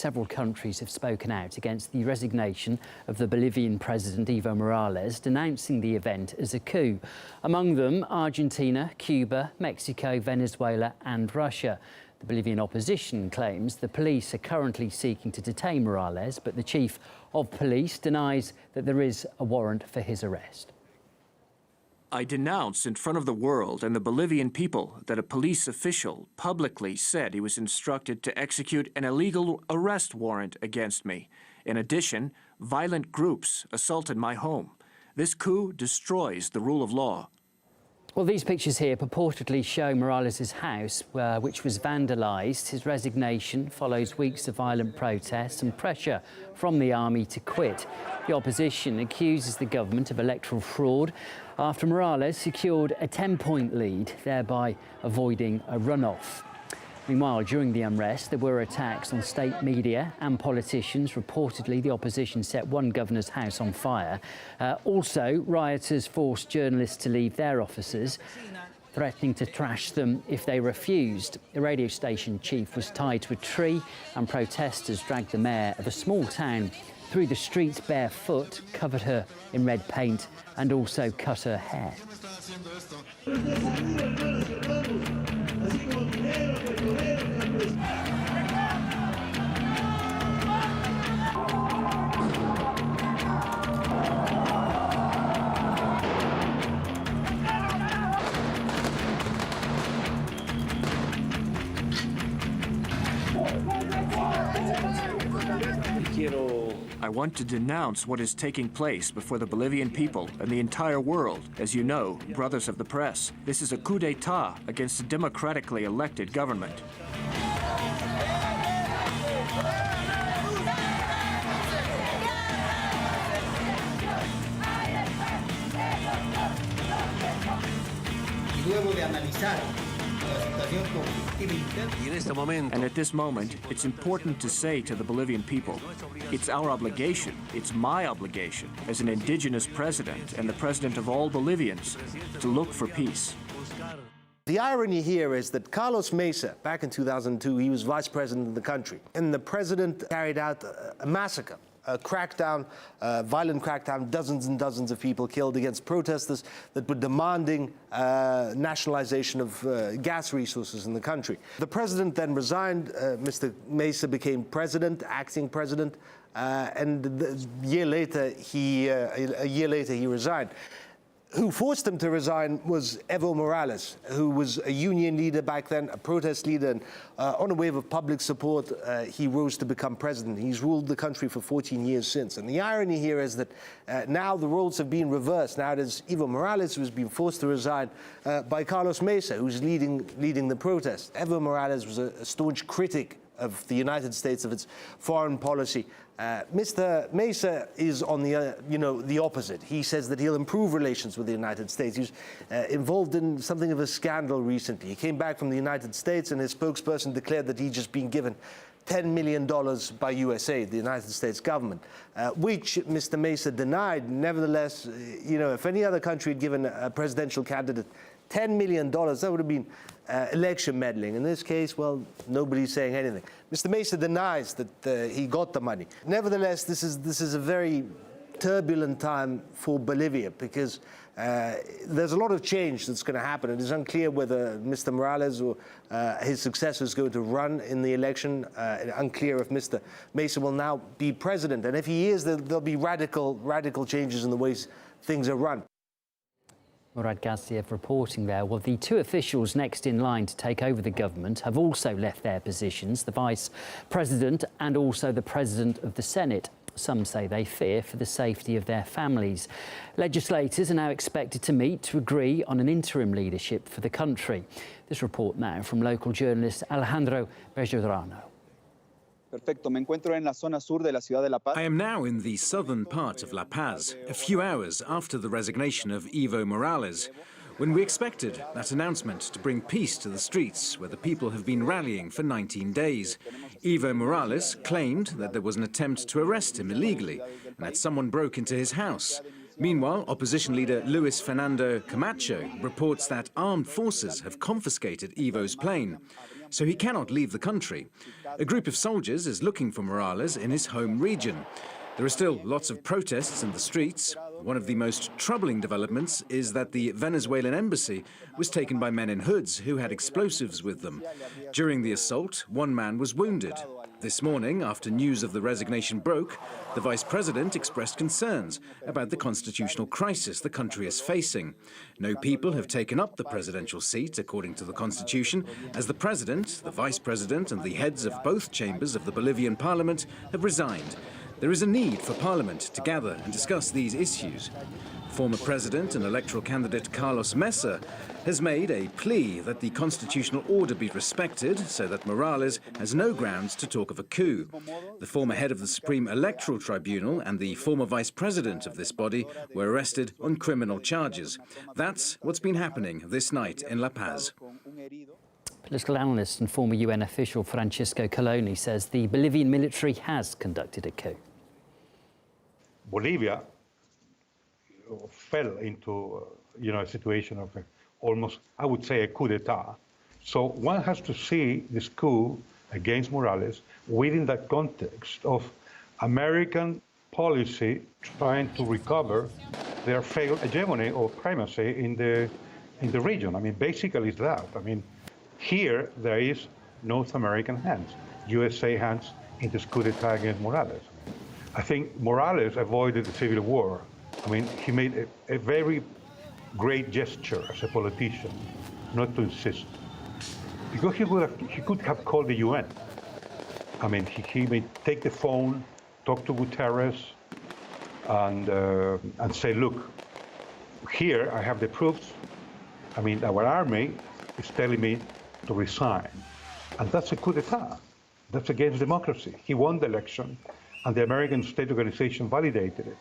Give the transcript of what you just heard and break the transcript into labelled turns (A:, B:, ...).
A: several countries have spoken out against the resignation of the Bolivian President Evo Morales, denouncing the event as a coup. Among them, Argentina, Cuba, Mexico, Venezuela and Russia. The Bolivian opposition claims the police are currently seeking to detain Morales, but the chief of police denies that there is a warrant for his arrest.
B: I denounce in front of the world and the Bolivian people that a police official publicly said he was instructed to execute an illegal arrest warrant against me. In addition, violent groups assaulted my home. This coup destroys the rule of law.
A: Well, these pictures here purportedly show Morales' house, which was vandalised. His resignation follows weeks of violent protests and pressure from the army to quit. The opposition accuses the government of electoral fraud after Morales secured a 10-point lead, thereby avoiding a runoff. Meanwhile, during the unrest, there were attacks on state media and politicians. Reportedly, the opposition set one governor's house on fire. Also, rioters forced journalists to leave their offices, threatening to trash them if they refused. The radio station chief was tied to a tree, and protesters dragged the mayor of a small town through the streets barefoot, covered her in red paint and also cut her hair.
B: I want to denounce what is taking place before the Bolivian people and the entire world. As you know, brothers of the press, this is a coup d'etat against a democratically elected government. And at this moment, it's important to say to the Bolivian people, it's our obligation, it's my obligation as an indigenous president and the president of all Bolivians to look for peace.
C: The irony here is that Carlos Mesa, back in 2002, he was vice president of the country, and the president carried out a massacre. A crackdown, violent crackdown, dozens and dozens of people killed against protesters that were demanding nationalization of gas resources in the country. The president then resigned. Mr. Mesa became president, acting president, and a year later he resigned. Who forced him to resign was Evo Morales, who was a union leader back then, a protest leader, and on a wave of public support, he rose to become president. He's ruled the country for 14 years since. And the irony here is that now the roles have been reversed. Now it is Evo Morales who's been forced to resign by Carlos Mesa, who's leading the protest. Evo Morales was a staunch critic of the United States, of its foreign policy. Mr. Mesa is on the opposite. He says that he'll improve relations with the United States. He was involved in something of a scandal recently. He came back from the United States, and his spokesperson declared that he'd just been given $10 million by USA, the United States government, which Mr. Mesa denied. Nevertheless, if any other country had given a presidential candidate $10 million, that would have been election meddling. In this case, well, nobody's saying anything. Mr. Mesa denies that he got the money. Nevertheless, this is a very turbulent time for Bolivia, because there's a lot of change that's going to happen. It is unclear whether Mr. Morales or his successor is going to run in the election. Unclear if Mr. Mesa will now be president. And if he is, there'll be radical changes in the ways things are run.
A: Murad Gaziev reporting there. Well, the two officials next in line to take over the government have also left their positions, the Vice President and also the President of the Senate. Some say they fear for the safety of their families. Legislators are now expected to meet to agree on an interim leadership for the country. This report now from local journalist Alejandro Bejarano.
D: I am now in the southern part of La Paz, a few hours after the resignation of Evo Morales, when we expected that announcement to bring peace to the streets where the people have been rallying for 19 days. Evo Morales claimed that there was an attempt to arrest him illegally and that someone broke into his house. Meanwhile, opposition leader Luis Fernando Camacho reports that armed forces have confiscated Evo's plane, so he cannot leave the country. A group of soldiers is looking for Morales in his home region. There are still lots of protests in the streets. One of the most troubling developments is that the Venezuelan embassy was taken by men in hoods who had explosives with them. During the assault, one man was wounded. This morning, after news of the resignation broke, the vice president expressed concerns about the constitutional crisis the country is facing. No people have taken up the presidential seat, according to the constitution, as the president, the vice president and the heads of both chambers of the Bolivian parliament have resigned. There is a need for Parliament to gather and discuss these issues. Former President and electoral candidate Carlos Mesa has made a plea that the constitutional order be respected so that Morales has no grounds to talk of a coup. The former head of the Supreme Electoral Tribunal and the former vice president of this body were arrested on criminal charges. That's what's been happening this night in La Paz.
A: Political analyst and former UN official Francisco Coloni says the Bolivian military has conducted a coup.
E: Bolivia fell into, a situation of almost, I would say, a coup d'etat. So one has to see this coup against Morales within that context of American policy trying to recover their failed hegemony or primacy in the region. I mean, basically it's that. I mean, here there is North American hands, USA hands in this coup d'etat against Morales. I think Morales avoided the civil war. I mean, he made a very great gesture as a politician, not to insist. Because he could have called the UN. I mean, he may take the phone, talk to Guterres, and say, look, here I have the proofs. I mean, our army is telling me to resign. And that's a coup d'etat. That's against democracy. He won the election, and the American state organization validated it.